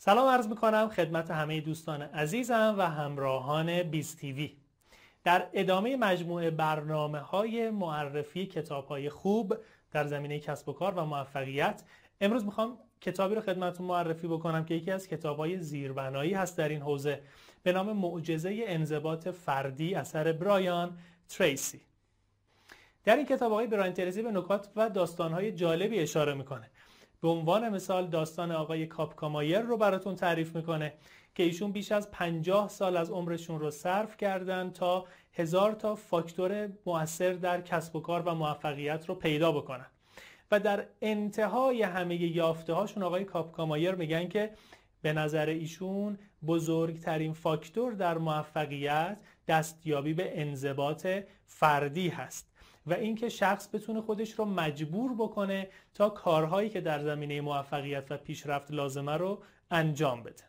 سلام عرض میکنم خدمت همه دوستان عزیزم و همراهان بیز تیوی. در ادامه مجموعه برنامه‌های معرفی کتاب‌های خوب در زمینه کسب و کار و موفقیت، امروز میخوام کتابی رو خدمتتون معرفی بکنم که یکی از کتاب‌های زیربنایی هست در این حوزه به نام معجزه انضباط فردی اثر برایان تریسی. در این کتاب آقای برایان تریسی به نکات و داستان‌های جالبی اشاره میکنه. به عنوان مثال داستان آقای کاپکامایر رو براتون تعریف میکنه که ایشون بیش از 50 سال از عمرشون رو صرف کردن تا 1000 تا فاکتور مؤثر در کسب و کار و موفقیت رو پیدا بکنن و در انتهای همه یافته هاشون آقای کاپکامایر میگن که به نظر ایشون بزرگترین فاکتور در موفقیت دستیابی به انضباط فردی هست و اینکه شخص بتونه خودش رو مجبور بکنه تا کارهایی که در زمینه موفقیت و پیشرفت لازمه رو انجام بده.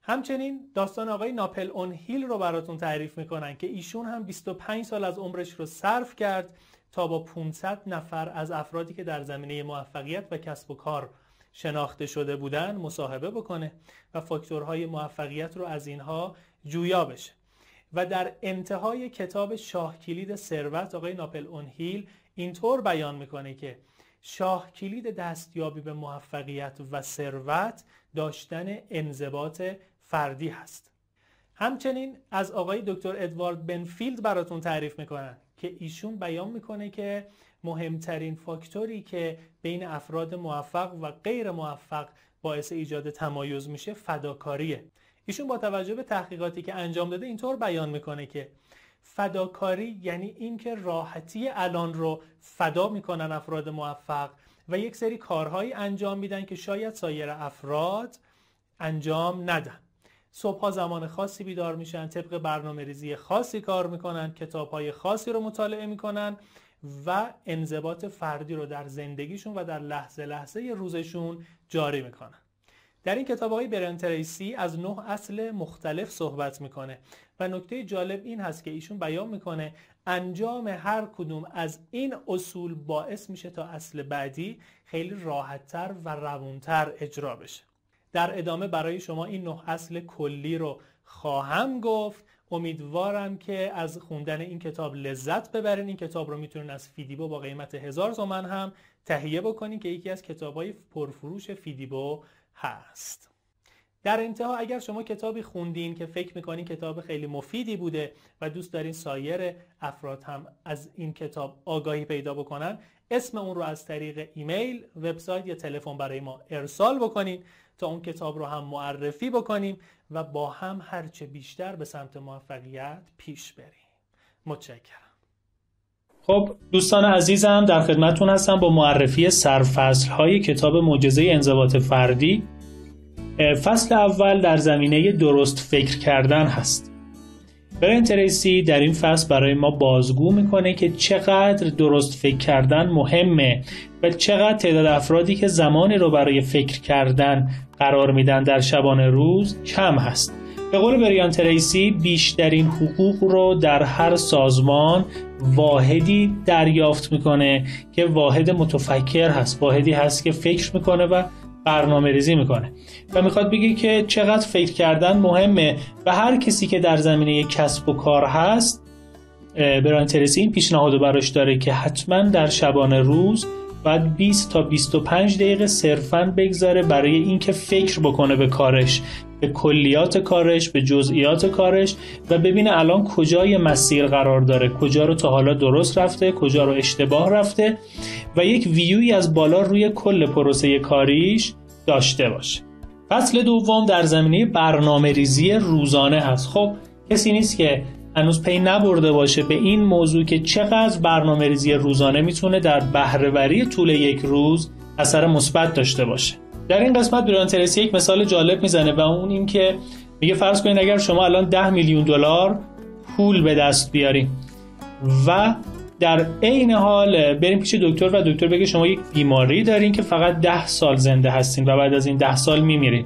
همچنین داستان آقای ناپل اون هیل رو براتون تعریف میکنن که ایشون هم 25 سال از عمرش رو صرف کرد تا با 500 نفر از افرادی که در زمینه موفقیت و کسب و کار شناخته شده بودن مصاحبه بکنه و فاکتورهای موفقیت رو از اینها جویا بشه. و در انتهای کتاب شاه کلید ثروت آقای ناپل اون هیل اینطور بیان میکنه که شاه کلید دستیابی به موفقیت و ثروت داشتن انضباط فردی هست. همچنین از آقای دکتر ادوارد بنفیلد براتون تعریف میکنن که ایشون بیان میکنه که مهمترین فاکتوری که بین افراد موفق و غیر موفق باعث ایجاد تمایز میشه فداکاریه. ایشون با توجه به تحقیقاتی که انجام داده اینطور بیان میکنه که فداکاری یعنی اینکه راحتی الان رو فدا میکنن افراد موفق و یک سری کارهایی انجام میدن که شاید سایر افراد انجام ندن. صبحها زمان خاصی بیدار میشن، طبق برنامه ریزی خاصی کار میکنن، کتابهای خاصی رو مطالعه میکنن و انضباط فردی رو در زندگیشون و در لحظه لحظه روزشون جاری میکنن. در این کتاب آقای برایان تریسی از 9 اصل مختلف صحبت میکنه و نکته جالب این هست که ایشون بیان میکنه انجام هر کدوم از این اصول باعث میشه تا اصل بعدی خیلی راحتتر و روونتر اجرا بشه. در ادامه برای شما این 9 اصل کلی رو خواهم گفت. امیدوارم که از خوندن این کتاب لذت ببرین. این کتاب رو میتونین از فیدیبو با قیمت 1000 تومان هم تهیه بکنین که یکی از کتاب‌های پرفروش فیدیبو هست. در انتها اگر شما کتابی خوندین که فکر میکنین کتاب خیلی مفیدی بوده و دوست دارین سایر افراد هم از این کتاب آگاهی پیدا بکنن، اسم اون رو از طریق ایمیل، وبسایت یا تلفن برای ما ارسال بکنین تا اون کتاب رو هم معرفی بکنیم و با هم هرچه بیشتر به سمت موفقیت پیش بریم. متشکرم. خب دوستان عزیزم در خدمتتون هستم با معرفی سرفصل‌های کتاب معجزه انضباط فردی. فصل اول در زمینه درست فکر کردن هست. برایان تریسی در این فصل برای ما بازگو میکنه که چقدر درست فکر کردن مهمه و چقدر تعداد افرادی که زمانی رو برای فکر کردن قرار میدن در شبانه روز کم هست. به قول برایان تریسی بیشترین حقوق رو در هر سازمان واحدی دریافت میکنه که واحد متفکر هست، واحدی هست که فکر میکنه و برنامه ریزی میکنه و میخواد بگه که چقدر فکر کردن مهمه و هر کسی که در زمینه کسب و کار هست برایان تریسی این پیشنهادو براش داره که حتما در شبانه روز باید 20 تا 25 دقیقه صرفاً بگذاره برای اینکه فکر بکنه به کارش، به کلیات کارش، به جزئیات کارش و ببینه الان کجای مسیر قرار داره، کجا رو تا حالا درست رفته، کجا رو اشتباه رفته و یک ویوی از بالا روی کل پروسه کاریش داشته باشه. فصل دوم در زمینه برنامه‌ریزی روزانه هست. خب کسی نیست که هنوز پی نبرده باشه به این موضوع که چقدر برنامه‌ریزی روزانه میتونه در بهره‌وری طول یک روز اثر مثبت داشته باشه. در این قسمت برایان تریسی یک مثال جالب میزنه و اون این که میگه فرض کنید اگر شما الان 10 میلیون دلار پول به دست بیارین و در عین حال بریم پیش دکتر و دکتر بگه شما یک بیماری دارین که فقط 10 سال زنده هستین و بعد از این 10 سال میمیرین،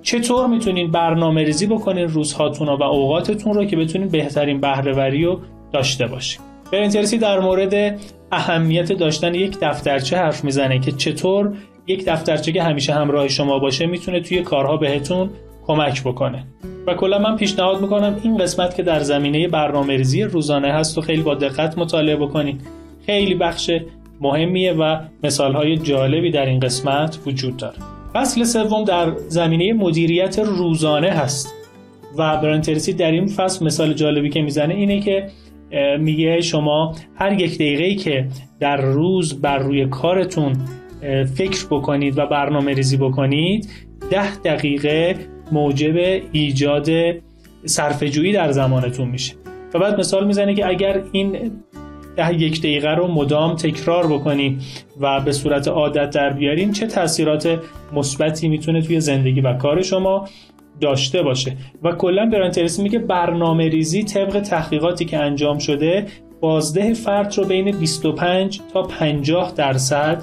چطور میتونین برنامه ریزی بکنین روزهاتون و اوقاتتون رو که بتونین بهترین بهره‌وری رو داشته باشین؟ برایان تریسی در مورد اهمیت داشتن یک دفترچه حرف میزنه که چطور یک دفترچه که همیشه همراه شما باشه میتونه توی کارها بهتون کمک بکنه. و کلا من پیشنهاد میکنم این قسمت که در زمینه برنامه‌ریزی روزانه هست و خیلی با دقت مطالعه بکنید. خیلی بخش مهمیه و مثالهای جالبی در این قسمت وجود داره. فصل سوم در زمینه مدیریت روزانه هست و برایان تریسی در این فصل مثال جالبی که میزنه اینه که میگه شما هر 1 دقیقه‌ای که در روز بر روی کارتون فکر بکنید و برنامه ریزی بکنید 10 دقیقه موجب ایجاد صرفه‌جویی در زمانتون میشه. و بعد مثال میزنه که اگر این 1 دقیقه رو مدام تکرار بکنی و به صورت عادت در بیارین چه تاثیرات مثبتی میتونه توی زندگی و کار شما داشته باشه. و کلا برایان تریسی میگه برنامه ریزی طبق تحقیقاتی که انجام شده بازده فرد رو بین 25 تا 50%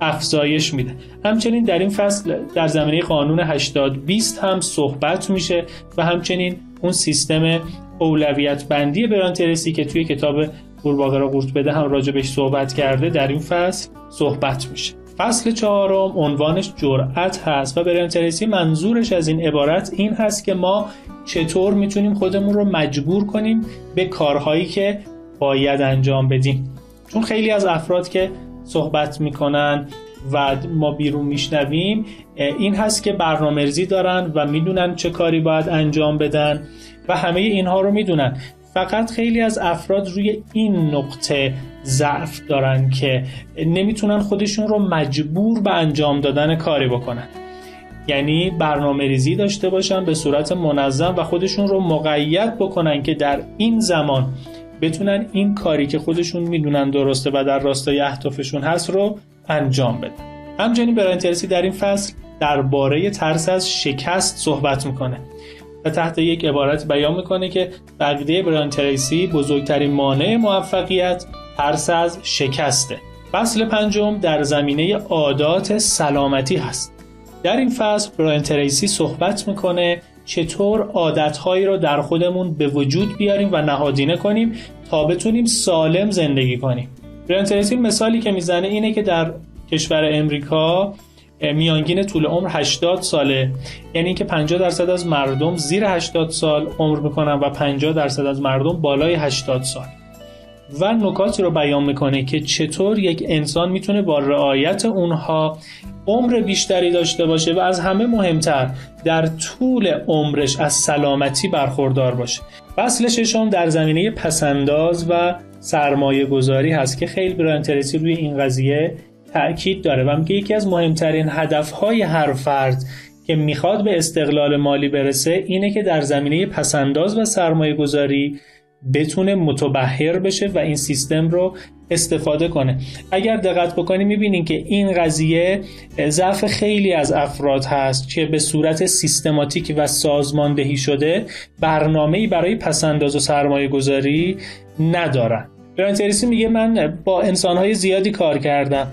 افزایش میده. همچنین در این فصل در زمینه قانون 80-20 هم صحبت میشه و همچنین اون سیستم اولویت بندی برایان تریسی که توی کتاب قورباغه را قورت بده هم راجبش صحبت کرده در این فصل صحبت میشه. فصل 4 عنوانش جرأت هست و برایان تریسی منظورش از این عبارت این هست که ما چطور میتونیم خودمون رو مجبور کنیم به کارهایی که باید انجام بدیم. چون خیلی از افراد که صحبت میکنن و ما بیرون میشنویم این هست که برنامه‌ریزی دارن و میدونن چه کاری باید انجام بدن و همه اینها رو میدونن، فقط خیلی از افراد روی این نقطه ضعف دارن که نمیتونن خودشون رو مجبور به انجام دادن کاری بکنن. یعنی برنامه‌ریزی داشته باشن به صورت منظم و خودشون رو مقید بکنن که در این زمان بتونن این کاری که خودشون میدونن درسته و در راستای اهدافشون هست رو انجام بدن. همچنین برایان تریسی در این فصل درباره ترس از شکست صحبت میکنه و تحت یک عبارت بیان میکنه که عقیده برایان تریسی بزرگترین مانع موفقیت ترس از شکسته. فصل 5 در زمینه عادات سلامتی هست. در این فصل برایان تریسی صحبت میکنه چطور عادتهایی رو در خودمون به وجود بیاریم و نهادینه کنیم تا بتونیم سالم زندگی کنیم. برایان تریسی مثالی که میزنه اینه که در کشور امریکا میانگین طول عمر 80 ساله، یعنی اینکه 50% از مردم زیر 80 سال عمر میکنن و 50% از مردم بالای 80 سال. و نکاتی رو بیان میکنه که چطور یک انسان میتونه با رعایت اونها عمر بیشتری داشته باشه و از همه مهمتر در طول عمرش از سلامتی برخوردار باشه. فصل 6 در زمینه پسنداز و سرمایه گذاری هست که خیلی برایان تریسی روی این قضیه تأکید داره و میگه یکی از مهمترین هدفهای هر فرد که میخواد به استقلال مالی برسه اینه که در زمینه پسنداز و سرمایه گذاری بتونه متبحر بشه و این سیستم رو استفاده کنه. اگر دقت بکنی میبینین که این قضیه ضعف خیلی از افراد هست که به صورت سیستماتیک و سازماندهی شده برنامه‌ای برای پسنداز و سرمایه گذاری ندارن. برایان تریسی میگه من با انسانهای زیادی کار کردم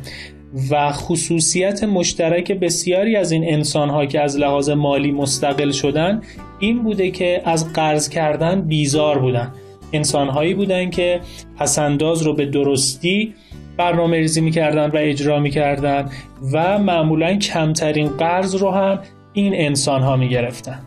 و خصوصیت مشترک بسیاری از این انسانها که از لحاظ مالی مستقل شدن این بوده که از قرض کردن بیزار بودن. انسانهایی بودن که پسنداز رو به درستی برنامه ریزی میکردن و اجرا میکردن و معمولا کمترین قرض رو هم این انسانها میگرفتن.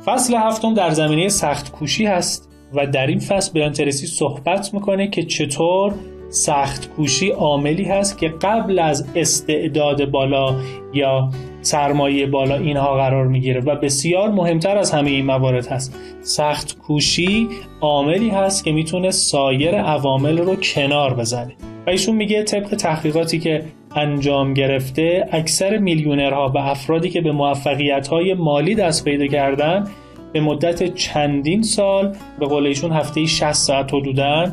فصل 7 در زمینه سخت کوشی هست و در این فصل برایان تریسی صحبت میکنه که چطور سخت کوشی عاملی هست که قبل از استعداد بالا یا سرمایه بالا اینها قرار میگیره و بسیار مهمتر از همه این موارد هست. سخت کوشی عاملی هست که میتونه سایر عوامل رو کنار بزنه و ایشون میگه طبق تحقیقاتی که انجام گرفته اکثر میلیونرها و افرادی که به موفقیت‌های مالی دست پیدا کردن به مدت چندین سال به قول ایشون هفته‌ای 60 ساعت حدوداً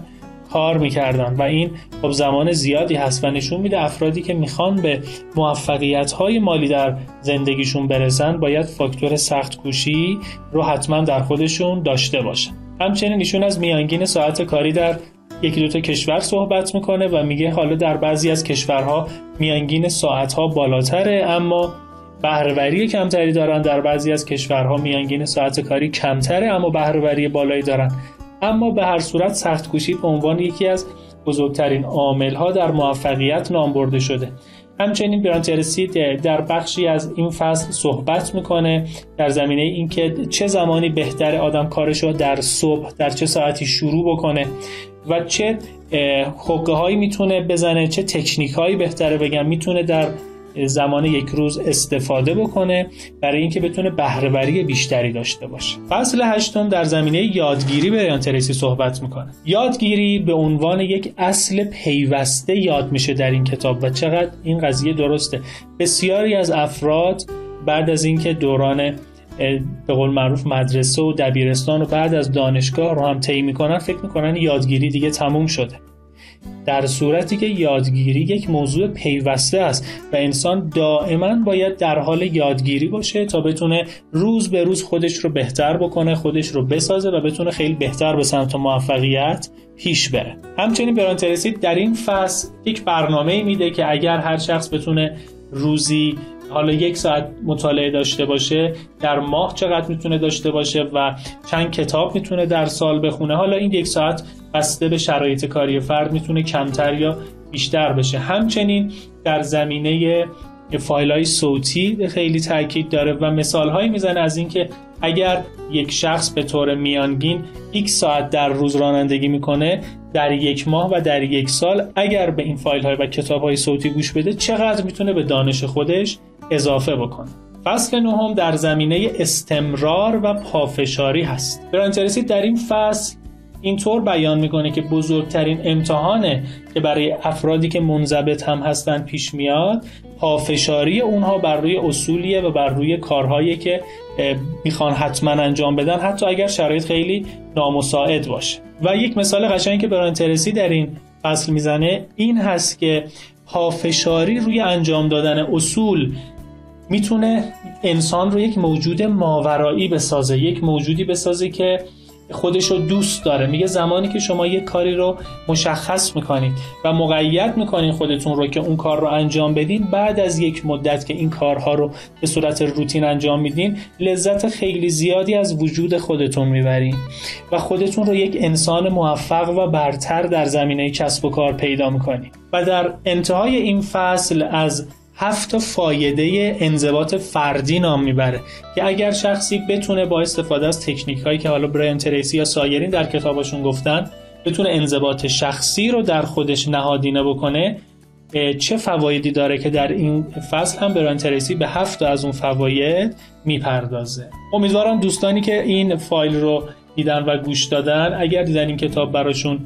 کار میکردن و این خب زمان زیادی هست و نشون میده افرادی که میخوان به موفقیت‌های مالی در زندگیشون برسن باید فاکتور سخت کوشی رو حتما در خودشون داشته باشن. همچنین ایشون از میانگین ساعت کاری در یکی دو تا کشور صحبت میکنه و میگه حالا در بعضی از کشورها میانگین ساعت‌ها بالاتره اما بهره‌وری کمتری دارن، در بعضی از کشورها میانگین ساعت کاری کمتره اما بهره‌وری بالایی دارن. اما به هر صورت سخت کوشی به عنوان یکی از بزرگترین عامل‌ها در موفقیت نام برده شده. همچنین برایان تریسی در بخشی از این فصل صحبت میکنه در زمینه اینکه چه زمانی بهتر آدم کارشو در صبح در چه ساعتی شروع بکنه و چه حقه هایی میتونه بزنه، چه تکنیک هایی بهتره بگم میتونه در زمان یک روز استفاده بکنه برای اینکه بتونه بهره وری بیشتری داشته باشه. فصل 8 در زمینه یادگیری برایان تریسی صحبت میکنه. یادگیری به عنوان یک اصل پیوسته یاد میشه در این کتاب و چقدر این قضیه درسته. بسیاری از افراد بعد از اینکه دوران به قول معروف مدرسه و دبیرستان و بعد از دانشگاه رو هم طی میکنن فکر میکنن یادگیری دیگه تموم شده، در صورتی که یادگیری یک موضوع پیوسته است و انسان دائما باید در حال یادگیری باشه تا بتونه روز به روز خودش رو بهتر بکنه، خودش رو بسازه و بتونه خیلی بهتر به سمت موفقیت پیش بره. همچنین برایان تریسی در این فصل یک برنامه میده که اگر هر شخص بتونه روزی حالا 1 ساعت مطالعه داشته باشه، در ماه چقدر میتونه داشته باشه و چند کتاب میتونه در سال بخونه. حالا این 1 ساعت بسته به شرایط کاری فرد میتونه کمتر یا بیشتر بشه. همچنین در زمینه فایل‌های صوتی خیلی تاکید داره و مثال‌هایی میزنه از اینکه اگر یک شخص به طور میانگین x ساعت در روز رانندگی میکنه، در 1 ماه و در 1 سال اگر به این فایل‌های و کتاب‌های صوتی گوش بده چقدر میتونه به دانش خودش اضافه بکنه. فصل 9 در زمینه استمرار و پافشاری هست. برایان تریسی در این فصل اینطور بیان میکنه که بزرگترین امتحانه که برای افرادی که منضبط هم هستن پیش میاد پافشاری اونها بر روی اصولیه و بر روی کارهایی که میخوان حتما انجام بدن حتی اگر شرایط خیلی نامساعد باشه. و یک مثال قشنگی که برایان تریسی در این فصل میزنه این هست که پافشاری روی انجام دادن اصول میتونه انسان رو یک موجود ماورایی بسازه، یک موجودی بسازه که خودش رو دوست داره. میگه زمانی که شما یک کاری رو مشخص میکنید و مقید میکنید خودتون رو که اون کار رو انجام بدین، بعد از یک مدت که این کارها رو به صورت روتین انجام میدین لذت خیلی زیادی از وجود خودتون میبرین و خودتون رو یک انسان موفق و برتر در زمینه کسب و کار پیدا میکنید. و در انتهای این فصل از 7 فایده انضباط فردی نام میبره که اگر شخصی بتونه با استفاده از تکنیک هایی که حالا برایان تریسی یا سایرین در کتابشون گفتن بتونه انضباط شخصی رو در خودش نهادینه بکنه، چه فوایدی داره که در این فصل هم برایان تریسی به 7 از اون فواید میپردازه. امیدوارم دوستانی که این فایل رو دیدن و گوش دادن اگر دیدن این کتاب براشون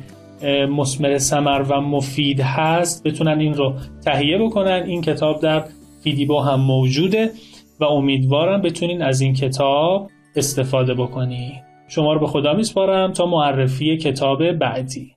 مثمر ثمر و مفید هست بتونن این رو تهیه بکنن. این کتاب در فیدیبو هم موجوده و امیدوارم بتونین از این کتاب استفاده بکنین. شما رو به خدا میسپارم تا معرفی کتاب بعدی.